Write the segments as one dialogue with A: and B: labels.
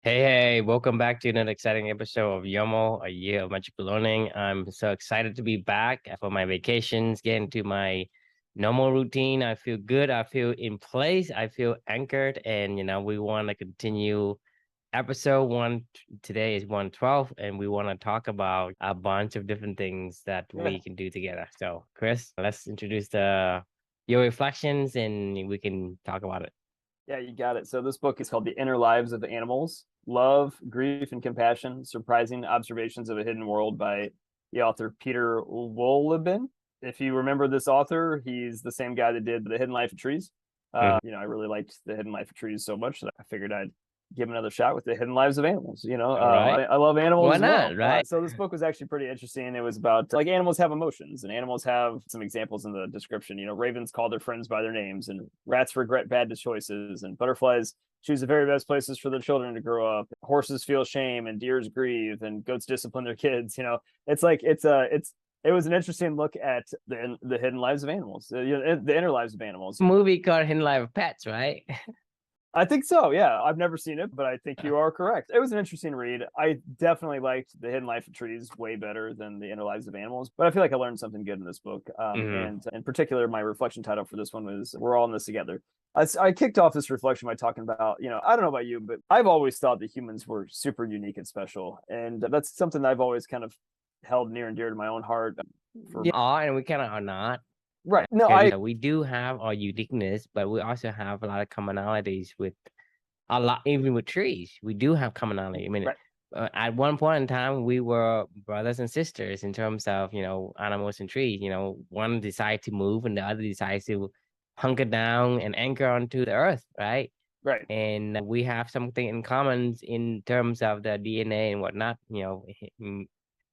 A: Hey, welcome back to another exciting episode of YOML, a year of magical learning. I'm so excited to be back for my vacations, get into my normal routine. I feel good. I feel in place. I feel anchored. And, we want to continue episode one. Today is 112, and we want to talk about a bunch of different things that
B: Yeah,
A: we can do together. So, Chris, let's introduce your reflections and we can talk about it.
B: yeah, you got it. So this book is called The Inner Lives of Animals: Love, Grief, and Compassion: Surprising Observations of a Hidden World by the author Peter Wohlleben. If you remember this author, he's the same guy that did The Hidden Life of Trees.
A: Mhm.
B: I really liked The Hidden Life of Trees so much that I figured I'd give another shot with The Hidden Lives of Animals.
A: All right.
B: I love animals
A: Why
B: as
A: not?
B: well.
A: Right.
B: So this book was actually pretty interesting. It was about like animals have emotions, and animals have some examples in the description. Ravens call their friends by their names, and rats regret bad choices, and butterflies choose the very best places for their children to grow up. Horses feel shame, and deers grieve, and goats discipline their kids. It was an interesting look at the hidden lives of animals, the inner lives of animals.
A: Movie called Hidden Life of Pets, right?
B: I think so. Yeah, I've never seen it, but I think you are correct. It was an interesting read. I definitely liked The Hidden Life of Trees way better than The Inner Lives of Animals, but I feel like I learned something good in this book.
A: Hmm.
B: And in particular, my reflection title for this one was "We're All in This Together." I kicked off this reflection by talking about, I don't know about you, but I've always thought that humans were super unique and special, and that's something that I've always kind of held near and dear to my own heart. For
A: Yeah, are and we kind of are not.
B: right, no,
A: Because
B: I
A: we do have our uniqueness, but we also have a lot of commonalities with a lot, even with trees. We do have commonality. I mean,
B: right.
A: at one point in time, we were brothers and sisters in terms of, animals and trees. One decided to move and the other decides to hunker down and anchor onto the earth, right?
B: Right.
A: And we have something in common in terms of the DNA and whatnot,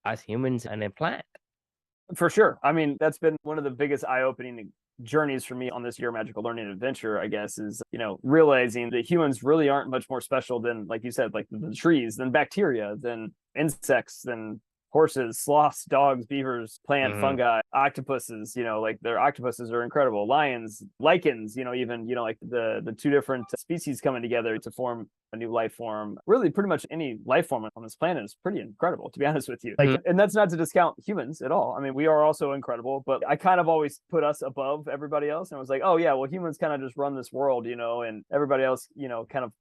A: us humans and a plant.
B: For sure. I mean, that's been one of the biggest eye-opening journeys for me on this year magical learning adventure, I guess, is, realizing that humans really aren't much more special than, like you said, like the trees, than bacteria, than insects, than horses, sloths, dogs, beavers, plant,
A: Hmm.
B: fungi, octopuses. Like their octopuses are incredible. Lions, lichens, even, like the two different species coming together to form a new life form. Really, pretty much any life form on this planet is pretty incredible, to be honest with you. Like, and that's not to discount humans at all. I mean, we are also incredible, but I kind of always put us above everybody else, and I was like, oh yeah, well, humans kind of just run this world, and everybody else, kind of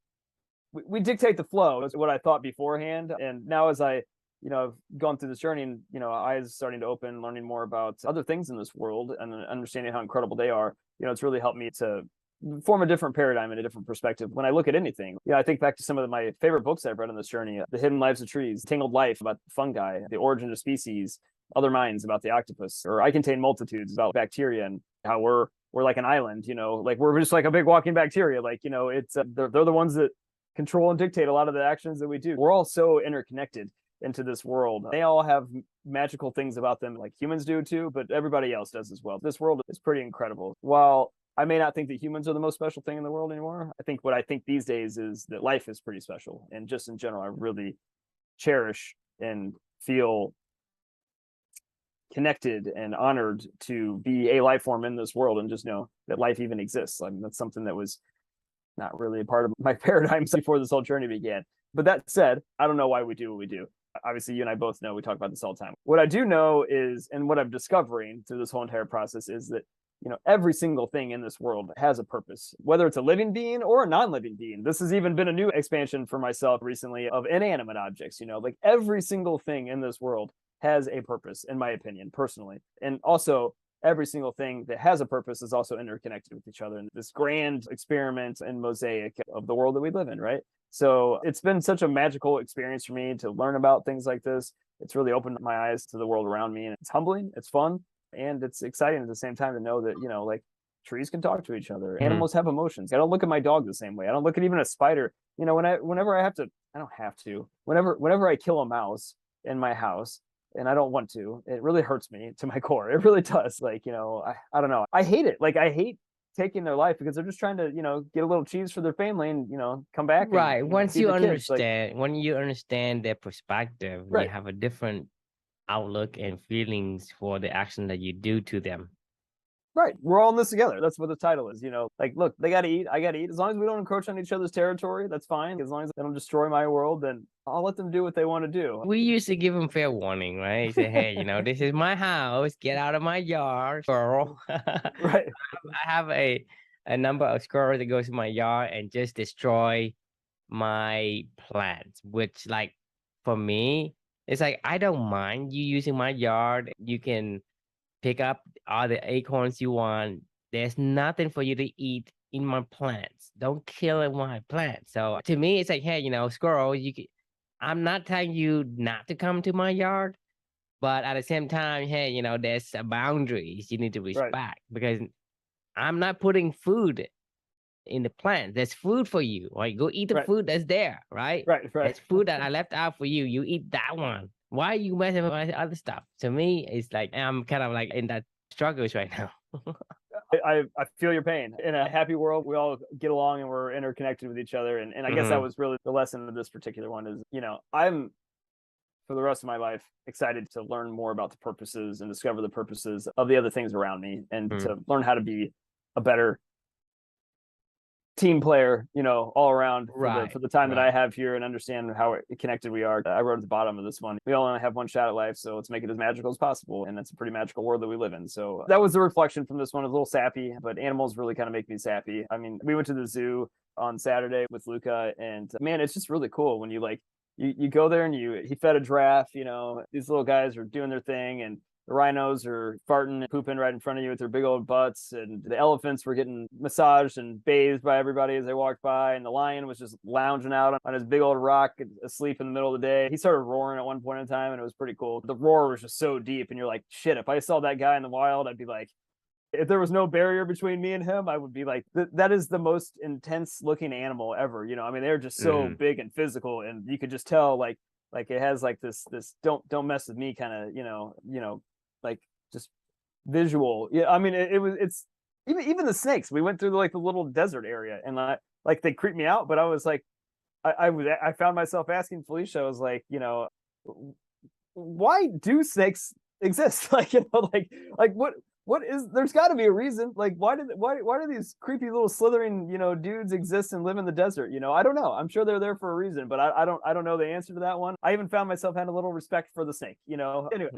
B: we dictate the flow. That's what I thought beforehand, and now as I I've gone through this journey, and eyes starting to open, learning more about other things in this world and understanding how incredible they are. It's really helped me to form a different paradigm and a different perspective when I look at anything. I think back to some of my favorite books I've read on this journey: The Hidden Lives of Trees, Tangled Life about fungi, The Origin of Species, Other Minds about the octopus, or I Contain Multitudes about bacteria and how we're like an island. Like we're just like a big walking bacteria. Like it's they're the ones that control and dictate a lot of the actions that we do. We're all so interconnected into this world. They all have magical things about them, like humans do too, but everybody else does as well. This world is pretty incredible. While I may not think that humans are the most special thing in the world anymore, I think what I think these days is that life is pretty special. And just in general, I really cherish and feel connected and honored to be a life form in this world and just know that life even exists. I mean, that's something that was not really a part of my paradigm before this whole journey began. But that said, I don't know why we do what we do. Obviously, you and I both know we talk about this all the time. What I do know is, and what I'm discovering through this whole entire process is that, every single thing in this world has a purpose, whether it's a living being or a non-living being. This has even been a new expansion for myself recently of inanimate objects. Like every single thing in this world has a purpose, in my opinion, personally. And also, every single thing that has a purpose is also interconnected with each other in this grand experiment and mosaic of the world that we live in, right? So it's been such a magical experience for me to learn about things like this. It's really opened my eyes to the world around me, and it's humbling, it's fun, and it's exciting at the same time to know that, like trees can talk to each other.
A: Hmm.
B: Animals have emotions. I don't look at my dog the same way. I don't look at even a spider. Whenever I have to, I don't have to. Whenever I kill a mouse in my house, and I don't want to, it really hurts me to my core. It really does. Like, I don't know. I hate it. Like I hate taking their life because they're just trying to, get a little cheese for their family and, come back and,
A: Right. Once
B: feed
A: you
B: the kids. Like,
A: understand, when you understand their perspective, you
B: right.
A: have a different outlook and feelings for the action that you do to them.
B: Right. We're all in this together. That's what the title is. Like, look, they got to eat. I got to eat. As long as we don't encroach on each other's territory, that's fine. As long as they don't destroy my world, then I'll let them do what they want to do.
A: We used to give them fair warning, right? Say, hey, this is my house. Get out of my yard, squirrel.
B: Right.
A: I have a number of squirrels that goes to my yard and just destroy my plants, which like for me, it's like I don't mind you using my yard. You can pick up all the acorns you want. There's nothing for you to eat in my plants. Don't kill my plants. So to me, it's like, hey, squirrel, I'm not telling you not to come to my yard, but at the same time, hey, there's boundaries you need to
B: Right.
A: respect because I'm not putting food in the plant. There's food for you. Right? Go eat the
B: Right.
A: food that's there, right?
B: Right.
A: There's food that I left out for you. You eat that one. Why are you messing with my other stuff? To me, it's like I'm kind of like in that struggles right now.
B: I feel your pain. In a happy world, we all get along and we're interconnected with each other. And I guess that was really the lesson of this particular one is, I'm for the rest of my life excited to learn more about the purposes and discover the purposes of the other things around me and to learn how to be a better team player, all around for the time that I have here and understand how connected we are. I wrote at the bottom of this one, we all only have one shot at life, so let's make it as magical as possible. And it's a pretty magical world that we live in. So that was the reflection from this one. It was a little sappy, but animals really kind of make me sappy. I mean, we went to the zoo on Saturday with Luca, and man, it's just really cool when you like, you go there and he fed a giraffe, these little guys are doing their thing, and the rhinos are farting and pooping right in front of you with their big old butts, and the elephants were getting massaged and bathed by everybody as they walked by, and the lion was just lounging out on his big old rock asleep in the middle of the day. He started roaring at one point in time, and it was pretty cool. The roar was just so deep, and you're like, shit, if I saw that guy in the wild, I'd be like, if there was no barrier between me and him, I would be like, that is the most intense looking animal ever. I mean, they're just so big and physical, and you could just tell like it has like this don't mess with me kind of, like just visual. Yeah. I mean, it's even the snakes. We went through like the little desert area, and like they creeped me out, but I was like, I found myself asking Felicia, I was like, why do snakes exist? Like, what is, there's got to be a reason. Like, why do these creepy little slithering, dudes exist and live in the desert? I don't know. I'm sure they're there for a reason, but I don't know the answer to that one. I even found myself having a little respect for the snake, Anyway,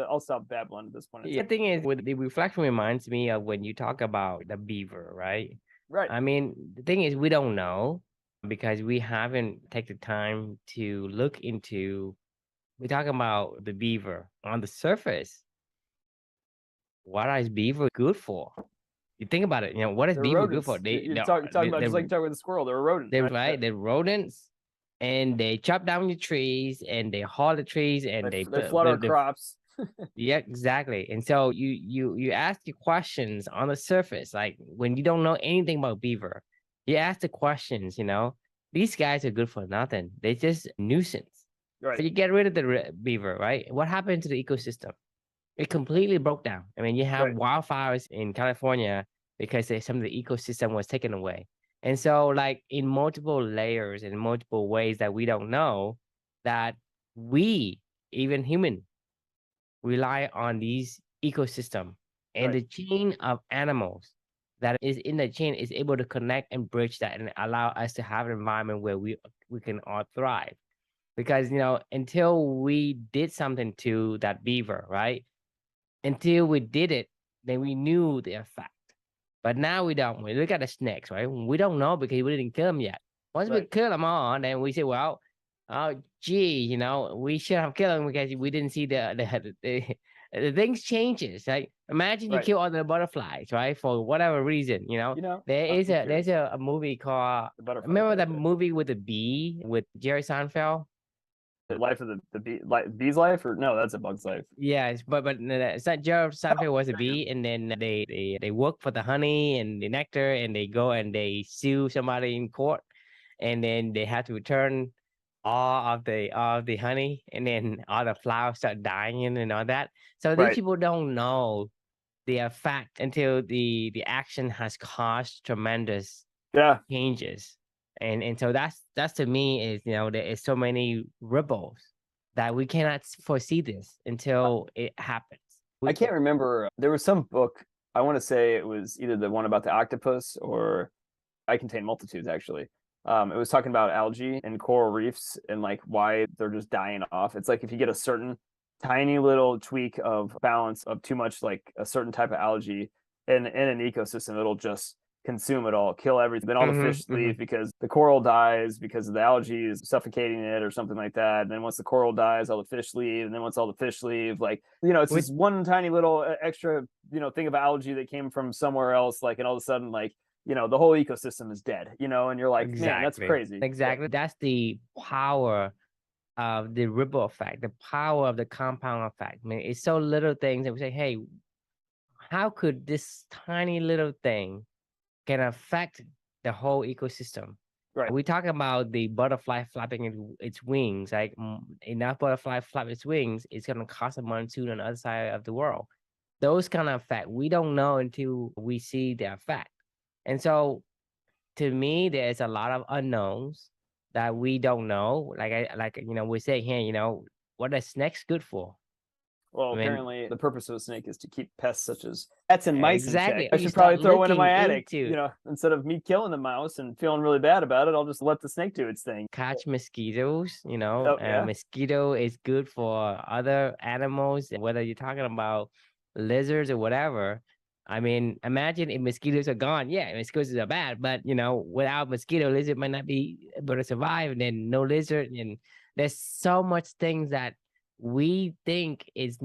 B: I'll stop babbling at this point.
A: Yeah, the thing is, with the reflection reminds me of when you talk about the beaver, right?
B: Right.
A: I mean, the thing is, we don't know because we haven't taken the time to look into. We're talking about the beaver on the surface. What is beaver good for? You think about it. What is
B: They're
A: beaver
B: rodents.
A: good for?
B: You're talking about just like you talk with the squirrel. They're a rodent.
A: Right? They're rodents, and they chop down your trees, and they haul the trees, and
B: they flood our crops.
A: Yeah, exactly. And so you ask your questions on the surface, like when you don't know anything about beaver, you ask the questions. These guys are good for nothing. They're just nuisance.
B: Right.
A: So you get rid of the beaver, right? What happened to the ecosystem? It completely broke down. I mean, you have wildfires in California because some of the ecosystem was taken away. And so like in multiple layers, in multiple ways that we don't know, that we, even human, rely on these ecosystem, and the chain of animals that is in the chain is able to connect and bridge that and allow us to have an environment where we can all thrive. Because until we did something to that beaver, right? Until we did it, then we knew the effect. But now we don't. We look at the snakes, right? We don't know because we didn't kill them yet. Once we kill them all, then we say, well, oh, gee, we should have killed them because we didn't see the things changes. Like imagine you kill all the butterflies, right? For whatever reason, there's a movie called, remember that movie with the bee with Jerry Seinfeld?
B: The life of the bee, bee's life, or no, that's a bug's life.
A: Yes, but it's not. Jerry Seinfeld was a bee, and then they work for the honey and the nectar, and they go and they sue somebody in court, and then they have to return all of the honey, and then all the flowers start dying and all that. So these people don't know the effect until the action has caused tremendous changes. And so that's to me is there is so many ripples that we cannot foresee this until it happens.
B: I can't remember. There was some book I want to say it was either the one about the octopus or I Contain Multitudes, actually. It was talking about algae and coral reefs and like why they're just dying off. It's like if you get a certain tiny little tweak of balance of too much like a certain type of algae in an ecosystem, it'll just consume it all, kill everything. Then all the fish leave because the coral dies because of the algae is suffocating it or something like that. And then once the coral dies, all the fish leave. And then once all the fish leave, like, it's this one tiny little extra, thing of algae that came from somewhere else. Like, and all of a sudden, like, the whole ecosystem is dead, and you're like, man, that's crazy.
A: Exactly. That's the power of the ripple effect, the power of the compound effect. I mean, it's so little things that we say, hey, how could this tiny little thing can affect the whole ecosystem?
B: Right.
A: We talk about the butterfly flapping its wings, like enough butterfly flap its wings, it's going to cause a monsoon on the other side of the world. Those kind of effect, we don't know until we see the effect. And so to me, there's a lot of unknowns that we don't know. We're saying here, what are snakes good for?
B: Well, apparently the purpose of a snake is to keep pests such as rats and mice in check. I should probably throw one in my attic. Instead of me killing the mouse and feeling really bad about it, I'll just let the snake do its thing.
A: Catch mosquitoes, mosquito is good for other animals, whether you're talking about lizards or whatever. I mean, imagine if mosquitoes are gone. Yeah, mosquitoes are bad, but without mosquito, lizard might not be able to survive, and then no lizard. And there's so much things that we think is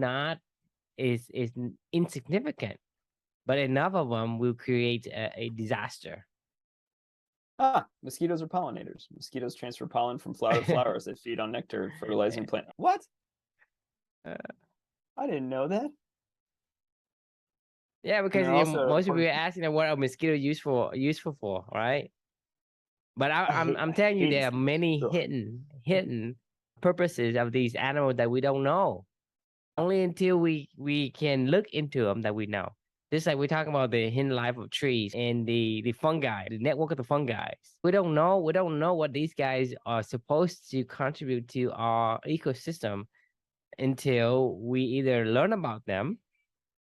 A: insignificant, but enough of them will create a disaster.
B: Mosquitoes are pollinators. Mosquitoes transfer pollen from flower to flower as they feed on nectar, fertilizing plant. What? I didn't know that.
A: Yeah, because most people are asking what are mosquitoes useful for, right? But I'm telling you, there are many hidden purposes of these animals that we don't know. Only until we can look into them that we know. Just like we're talking about the hidden life of trees and the fungi, the network of the fungi. We don't know what these guys are supposed to contribute to our ecosystem until we either learn about them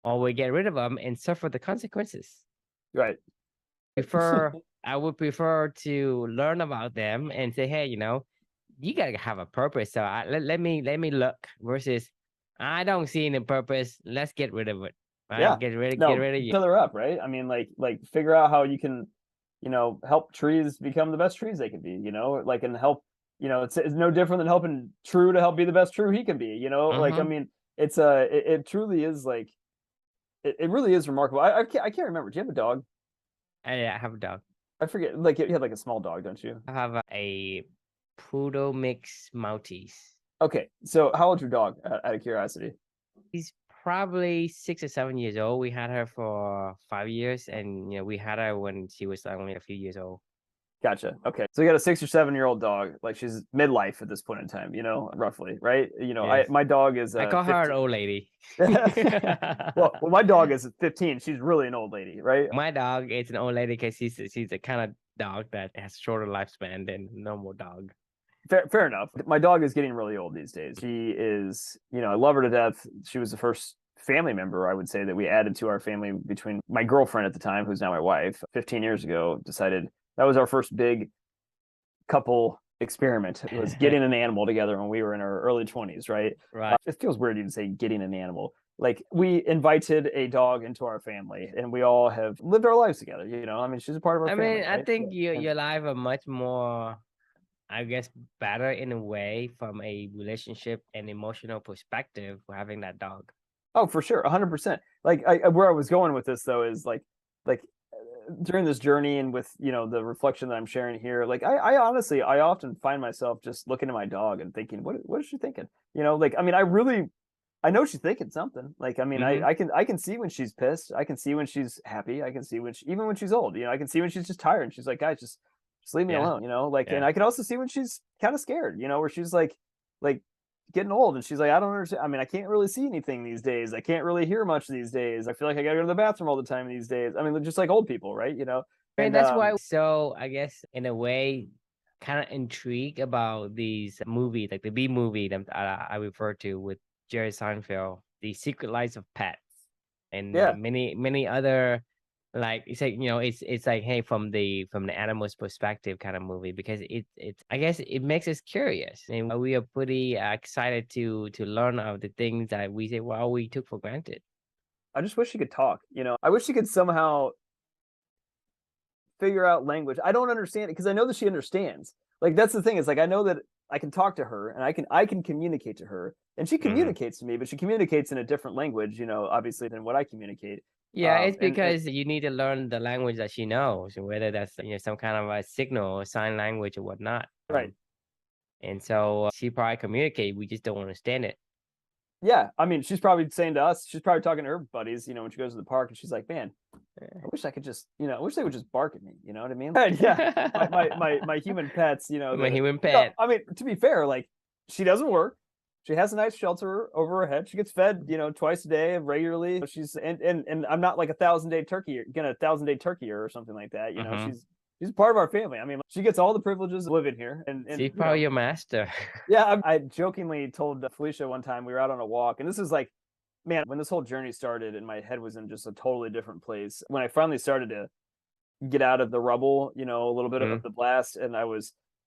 A: or we get rid of them and suffer the consequences.
B: Right.
A: I would prefer to learn about them and say, hey, you gotta have a purpose. So let me look versus I don't see any purpose. Let's get rid of it. Right?
B: Yeah.
A: Get rid of you.
B: Each other up, right? I mean, like figure out how you can, help trees become the best trees they can be, and help, it's no different than helping True to help be the best True he can be, I mean, it truly is like, it really is remarkable. I can't remember. Do you have a dog?
A: Yeah, I have a dog.
B: I forget. Like you have like a small dog, don't you?
A: I have a poodle mix Maltese.
B: Okay, so how old's your dog? Out of curiosity.
A: He's probably 6 or 7 years old. We had her for 5 years, and we had her when she was only a few years old.
B: Gotcha. Okay, so you got a 6 or 7 year old dog. Like she's midlife at this point in time, roughly, right?
A: Yes.
B: My dog is.
A: I call 15. Her an old lady.
B: well, my dog is 15. She's really an old lady, right?
A: My dog is an old lady because she's the kind of dog that has shorter lifespan than a normal dog.
B: Fair enough. My dog is getting really old these days. She is, I love her to death. She was the first family member, I would say, that we added to our family between my girlfriend at the time, who's now my wife, 15 years ago, decided that was our first big couple experiment. It was getting an animal together when we were in our early 20s, right?
A: Right.
B: It feels weird to say getting an animal. Like we invited a dog into our family and we all have lived our lives together, I mean, she's a part of our family.
A: I mean, I think your life are much more, I guess, better in a way from a relationship and emotional perspective for having that dog.
B: Oh, for sure. 100%. Like where I was going with this though, is like during this journey and with, the reflection that I'm sharing here, like I honestly, I often find myself just looking at my dog and thinking, what is she thinking? I mean, I know she's thinking something. Like, I mean, I can see when she's pissed. I can see when she's happy. I can see even when she's old, I can see when she's just tired and she's like, guys, just leave me alone, and I can also see when she's kind of scared, where she's like getting old and she's like, I don't understand. I mean, I can't really see anything these days. I can't really hear much these days. I feel like I gotta go to the bathroom all the time these days. I mean, just like old people, right?
A: And that's why. So I guess in a way, kind of intrigued about these movies, like the B movie that I refer to with Jerry Seinfeld, The Secret Lives of Pets. and
B: Yeah.
A: many other, like it's like, it's like, hey, from the animal's perspective kind of movie, because it's I guess it makes us curious, and we are pretty excited to learn of the things that we say, well, we took for granted.
B: I just wish she could talk. I wish she could somehow figure out language. I don't understand it because I know that she understands. Like that's the thing is like I know that I can talk to her and I can communicate to her and she
A: Hmm.
B: communicates to me, but she communicates in a different language, obviously than what I communicate.
A: Yeah, it's
B: And
A: because you need to learn the language that she knows, whether that's some kind of a signal or sign language or whatnot.
B: right.
A: And so she probably communicate. We just don't understand it.
B: Yeah, I mean, she's probably saying to us, she's probably talking to her buddies, when she goes to the park, and she's like, "Man, I wish I could just, I wish they would just bark at me." You know what I mean? Right, yeah, my human pets,
A: My human pet.
B: I mean, to be fair, like she doesn't work. She has a nice shelter over her head. She gets fed, twice a day regularly. She's and I'm not like a 1,000-day turkey, a 1,000-day turkey or something like that. She's part of our family. I mean, she gets all the privileges of living here, and
A: She's probably your master.
B: yeah, I jokingly told Felicia one time we were out on a walk, and this is like, man, when this whole journey started, and my head was in just a totally different place. When I finally started to get out of the rubble, a little bit
A: Mhm.
B: of the blast, and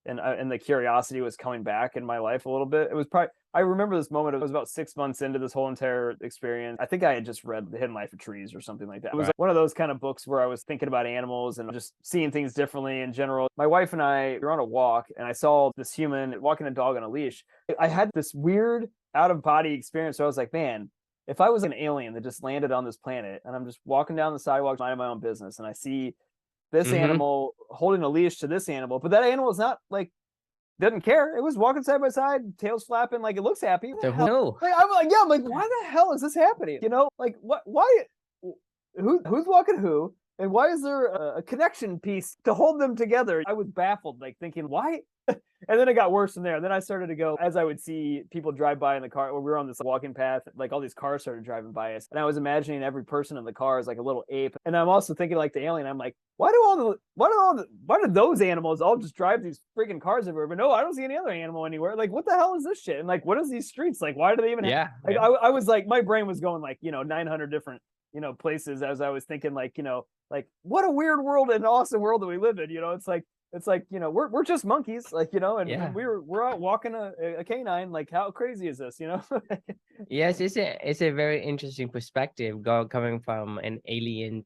B: and the curiosity was coming back in my life a little bit. It was probably I remember this moment. It was about 6 months into this whole entire experience. I think I had just read The Hidden Life of Trees or something like that. It was
A: Right.
B: like one of those kind of books where I was thinking about animals and just seeing things differently in general. My wife and I were on a walk, and I saw this human walking a dog on a leash. I had this weird out of body experience where I was like, man, if I was an alien that just landed on this planet and I'm just walking down the sidewalk, minding my own business, and I see this
A: Mm-hmm.
B: animal holding a leash to this animal, but that animal is not like doesn't care. It was walking side by side, tails flapping, like it looks happy.
A: So who knew?
B: Like I'm like, yeah, I'm like, why the hell is this happening? Like what? Why? Who's walking who? And why is there a connection piece to hold them together? I was baffled, like thinking, why? And then it got worse from there. And then I started to go, as I would see people drive by in the car, when we were on this walking path, like all these cars started driving by us. And I was imagining every person in the car is like a little ape. And I'm also thinking like the alien, I'm like, why do those animals all just drive these freaking cars everywhere? But no, I don't see any other animal anywhere. Like, what the hell is this shit? And like, what is these streets? Like, why do they even have,
A: Yeah.
B: like,
A: Yeah.
B: I was like, my brain was going like, 900 different, places as I was thinking like what a weird world and awesome world that we live in. It's like we're just monkeys, like and,
A: Yeah.
B: and we're out walking a canine. Like how crazy is this?
A: Yes, it's a very interesting perspective coming from an alien,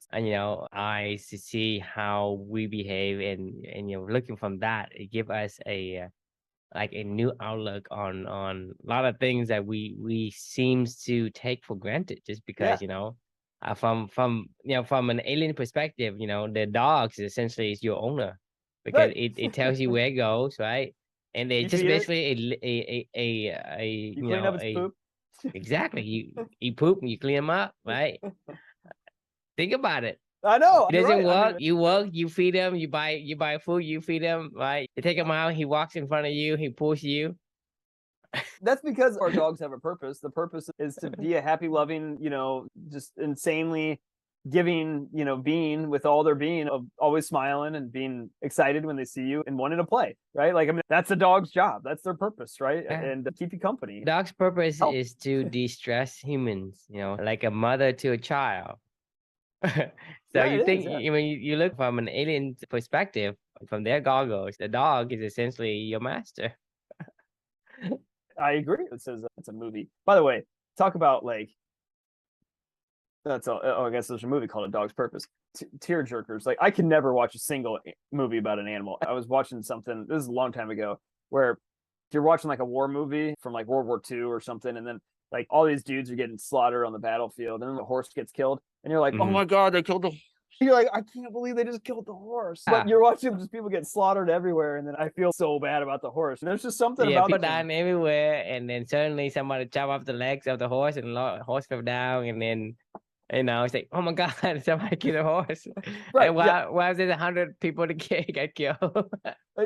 A: eyes to see how we behave, and looking from that, it give us a like a new outlook on a lot of things that we seems to take for granted, just
B: Yeah,
A: because from an alien perspective, the dogs essentially is your owner, because
B: right.
A: it tells you where it goes, right? And they
B: You
A: just
B: feed it,
A: basically a
B: you clean up its
A: a
B: poop.
A: exactly, you poop and you clean them up, right? Think about it.
B: I know,
A: It
B: you're
A: doesn't
B: right. I mean,
A: work, you feed him, you buy food, you feed him, right? You take him out, he walks in front of you, he pulls you.
B: that's because our dogs have a purpose. The purpose is to be a happy, loving, just insanely giving, being with all their being of always smiling and being excited when they see you and wanting to play, right? Like, I mean, that's a dog's job. That's their purpose, right?
A: Yeah.
B: And keep you company.
A: Dog's purpose
B: Help.
A: is to de-stress humans, like a mother to a child. So
B: Yeah,
A: you
B: it
A: think
B: is. Yeah.
A: when you look from an alien perspective, from their goggles, the dog is essentially your master.
B: I agree. It says it's a movie. By the way, talk about like that's all. Oh, I guess there's a movie called A Dog's Purpose. Tear jerkers. Like I can never watch a single movie about an animal. I was watching something. This is a long time ago where you're watching like a war movie from like World War II or something, and then like all these dudes are getting slaughtered on the battlefield, and then the horse gets killed, and you're like, oh
A: Mhm.
B: my god, they killed the. You're like, I can't believe they just killed the horse. But
A: Ah,
B: you're watching just people get slaughtered everywhere, and then I feel so bad about the horse. And there's just something
A: yeah,
B: about
A: people
B: them.
A: dying everywhere, and then suddenly somebody chop off the legs of the horse, and the horse fell down, and then it's like, oh my god, somebody killed a horse,
B: Right.
A: and
B: Yeah.
A: why is there 100 people to get killed?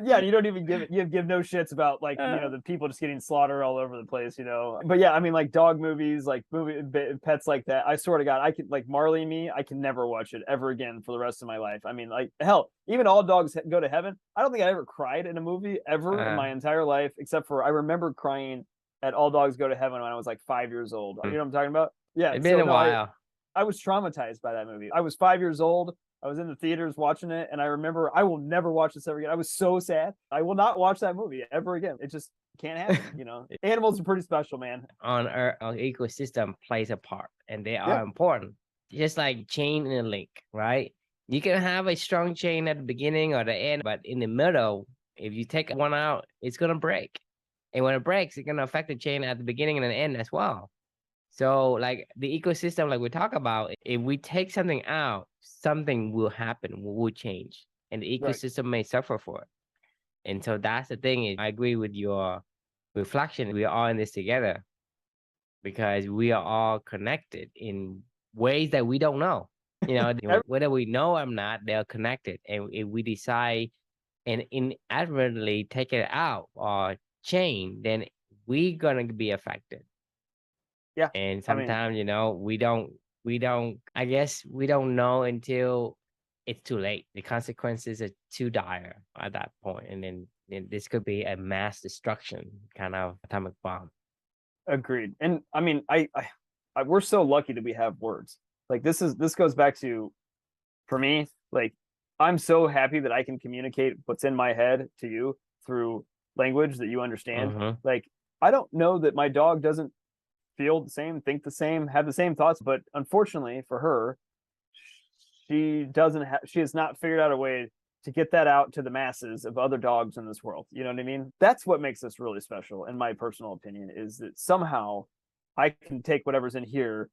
B: Yeah, you don't even give no shits about like the people just getting slaughtered all over the place. But yeah, I mean like dog movies, like pets like that. I swear to God, I could like Marley and Me. I can never watch it ever again for the rest of my life. I mean, like hell, even All Dogs Go to Heaven. I don't think I ever cried in a movie ever in my entire life, except for I remember crying at All Dogs Go to Heaven when I was like 5 years old. You know what I'm talking about? Yeah.
A: It's been
B: So
A: a
B: no,
A: while.
B: I was traumatized by that movie. I was 5 years old. I was in the theaters watching it, and I remember I will never watch this ever again. I was so sad. I will not watch that movie ever again. It just can't happen. Animals are pretty special, man.
A: On our ecosystem plays a part, and they
B: Yeah.
A: are important. Just like chain and a link, right? You can have a strong chain at the beginning or the end, but in the middle, if you take one out, it's gonna break. And when it breaks, it's gonna affect the chain at the beginning and the end as well. So like the ecosystem, like we talk about, if we take something out, something will happen, will change, and the
B: Right.
A: ecosystem may suffer for it. And so that's the thing. Is I agree with your reflection. We are all in this together because we are all connected in ways that we don't know. Whether we know or not, they're connected. And if we decide and inadvertently take it out or change, then we're gonna be affected.
B: Yeah.
A: And
B: I mean,
A: sometimes, I guess we don't know until it's too late. The consequences are too dire at that point. And then this could be a mass destruction kind of atomic bomb.
B: agreed. And I mean, we're so lucky that we have words. Like this goes back to, for me, like I'm so happy that I can communicate what's in my head to you through language that you understand. Like I don't know that my dog doesn't feel the same, think the same, have the same thoughts, but unfortunately for her, she has not figured out a way to get that out to the masses of other dogs in this world. You know what I mean? That's what makes us really special, in my personal opinion, is that somehow I can take whatever's in here,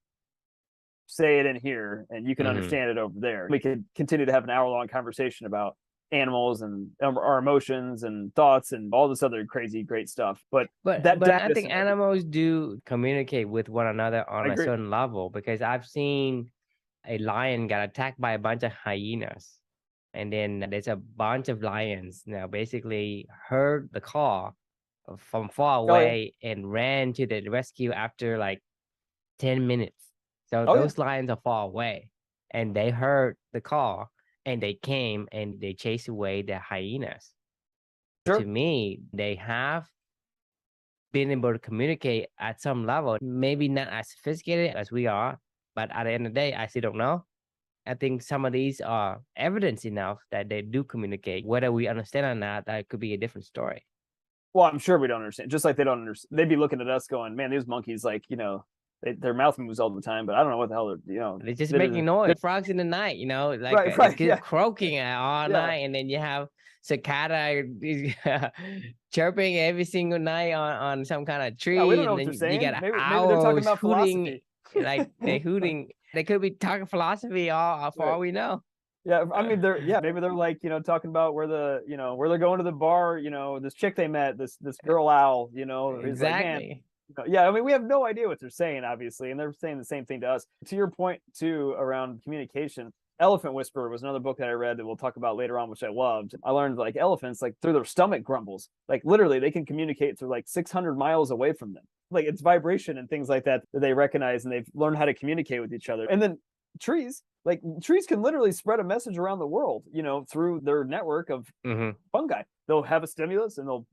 B: say it in here, and you can understand it over there. We could continue to have an hour-long conversation about animals and our emotions and thoughts and all this other crazy great stuff, but
A: I think animals do communicate with one another on a certain level, because I've seen a lion got attacked by a bunch of hyenas, and then there's a bunch of lions now basically heard the call from far away and ran to the rescue after like 10 minutes. So those lions are far away, and they heard the call, and they came and they chased away the hyenas. To me, they have been able to communicate at some level, maybe not as sophisticated as we are, but at the end of the day, I still don't know. I think some of these are evidence enough that they do communicate. Whether we understand or not, that could be a different story.
B: Well, I'm sure we don't understand. Just like they don't understand. They'd be looking at us going, man, these monkeys, like, their mouth moves all the time, but I don't know what the hell
A: they're just making noise. Frogs in the night, croaking all night, and then you have cicada chirping every single night on some kind of tree.
B: We don't know
A: and
B: what
A: then
B: they're saying.
A: You got
B: maybe
A: owls
B: they're talking about
A: hooting,
B: philosophy.
A: like they're hooting. They could be talking philosophy all for all we know.
B: Yeah, I mean, maybe they're like, talking about where they're going to the bar, this chick they met, this girl owl,
A: Exactly.
B: Like, man, I mean, we have no idea what they're saying, obviously, and they're saying the same thing to us. To your point, too, around communication, Elephant Whisperer was another book that I read that we'll talk about later on, which I loved. I learned like elephants, like through their stomach grumbles, like literally they can communicate through like 600 miles away from them. Like it's vibration and things like that they recognize, and they've learned how to communicate with each other. And then trees can literally spread a message around the world, through their network of fungi. They'll have a stimulus and they'll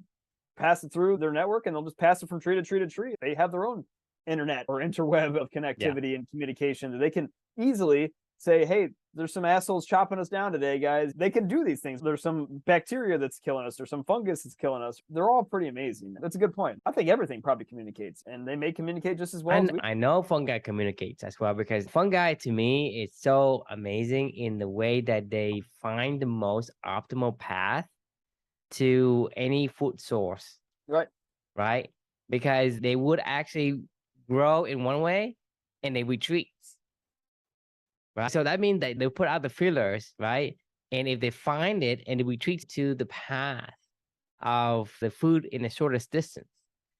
B: pass it through their network, and they'll just pass it from tree to tree to tree. They have their own internet or interweb of connectivity and communication that they can easily say, hey, there's some assholes chopping us down today, guys. They can do these things. There's some bacteria that's killing us. There's some fungus that's killing us. They're all pretty amazing. That's a good point. I think everything probably communicates, and they may communicate just as well.
A: I know fungi communicates as well, because fungi to me is so amazing in the way that they find the most optimal path to any food source. Right? Because they would actually grow in one way and they retreat. Right. So that means that they put out the fillers, right? And if they find it and they retreat to the path of the food in the shortest distance.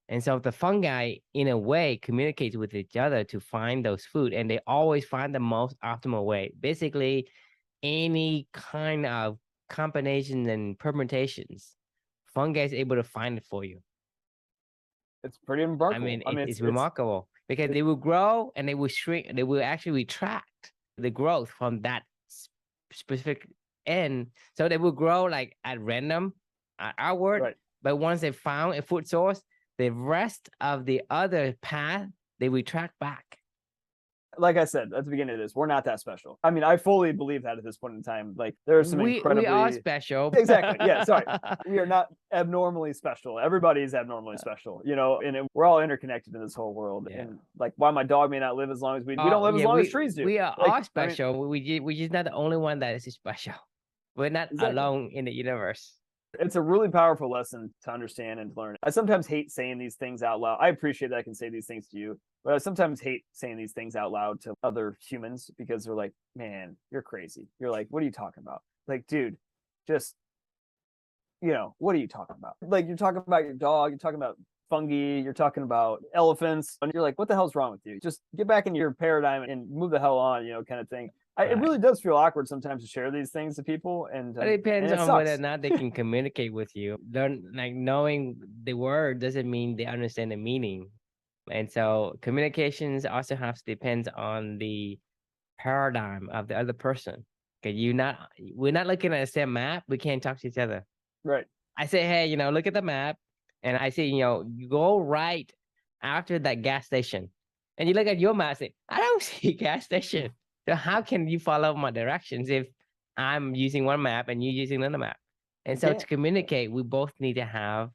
A: And so the fungi, in a way, communicates with each other to find those food, and they always find the most optimal way. Basically, any kind of combinations and permutations, fungi is able to find it for you.
B: It's pretty remarkable.
A: I mean, it's remarkable, because they will grow and they will shrink. They will actually retract the growth from that specific end. So they will grow like at random, outward. But once they found a food source, the rest of the other path, they retract back.
B: Like I said at the beginning of this, we're not that special. I mean, I fully believe that at this point in time. Like there are some incredibly
A: we are special.
B: Exactly. Yeah. Sorry. We are not abnormally special. Everybody's abnormally special, you know, and we're all interconnected in this whole world.
A: Yeah.
B: And like, why my dog may not live as long as we don't live as long as trees do.
A: We are
B: like,
A: all special. We just not the only one that is special. We're not alone in the universe.
B: It's a really powerful lesson to understand and to learn. I sometimes hate saying these things out loud. I appreciate that I can say these things to you, but I sometimes hate saying these things out loud to other humans because they're like, man, you're crazy. You're like, what are you talking about? Like, dude, just, you know, what are you talking about? Like, you're talking about your dog, you're talking about fungi, you're talking about elephants, and you're like, what the hell's wrong with you? Just get back in your paradigm and move the hell on, you know, kind of thing. It really does feel awkward sometimes to share these things to people, and
A: but it depends on whether or not they can communicate with you. Like knowing the word doesn't mean they understand the meaning, and so communications also has depends on the paradigm of the other person. Okay, we're not looking at the same map. We can't talk to each other.
B: Right.
A: I say, hey, you know, look at the map, and I say, you know, you go right after that gas station, and you look at your map, and say, I don't see gas station. So how can you follow my directions if I'm using one map and you're using another map? And so to communicate, we both need to have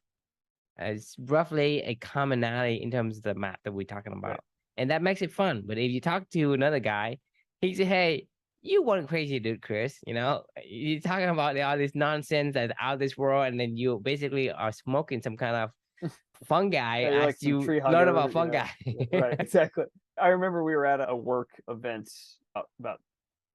A: roughly a commonality in terms of the map that we're talking about. Right. And that makes it fun. But if you talk to another guy, he say, hey, you one crazy dude, Chris, you know, you're talking about all this nonsense that's out of this world, and then you basically are smoking some kind of fungi as
B: like
A: you learn about fungi.
B: You know? Right, exactly. I remember we were at a work event about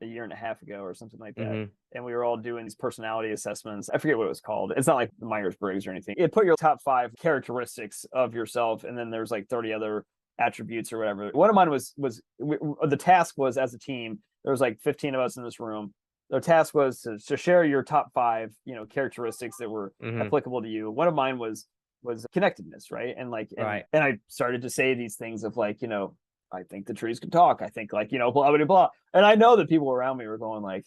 B: a year and a half ago or something like that. And we were all doing these personality assessments. I forget what it was called. It's not like the Myers-Briggs or anything. It put your top 5 characteristics of yourself, and then there's like 30 other attributes or whatever. One of mine was the task was, as a team, there was like 15 of us in this room. The task was to share your top 5, you know, characteristics that were applicable to you. One of mine was connectedness, right? And like, and I started to say these things of like, you know, I think the trees can talk. I think, like, you know, blah, blah, blah. And I know that people around me were going like,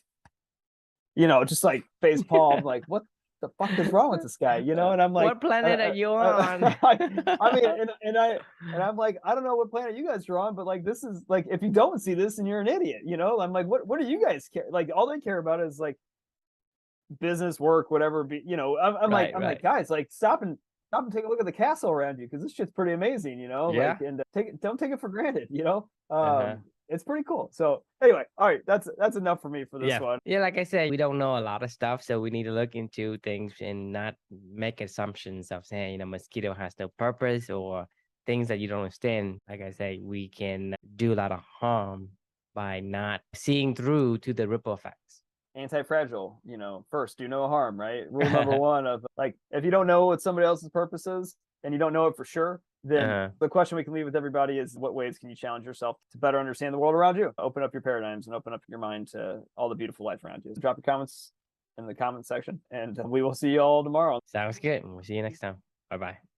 B: you know, just like face palm, like, what the fuck is wrong with this guy? You know? And I'm like,
A: what planet are you on?
B: I mean, and I'm like, I don't know what planet you guys are on, but like, this is like, if you don't see this, then you're an idiot, you know? I'm like, what do you guys care? Like, all they care about is like business, work, whatever, you know. I'm like, guys, like, stop and take a look at the castle around you, because this shit's pretty amazing, you know. Like, and don't take it for granted, you know. It's pretty cool. So anyway, all right, that's enough for me for this one.
A: Yeah, like I said, we don't know a lot of stuff, so we need to look into things and not make assumptions of saying, you know, mosquito has no purpose or things that you don't understand. Like I say, we can do a lot of harm by not seeing through to the ripple effects.
B: Anti-fragile, you know, first do no harm, right? Rule number 1 of like, if you don't know what somebody else's purpose is and you don't know it for sure, then the question we can leave with everybody is, what ways can you challenge yourself to better understand the world around you? Open up your paradigms and open up your mind to all the beautiful life around you. So drop your comments in the comment section, and we will see you all tomorrow.
A: Sounds good. We'll see you next time. Bye-bye.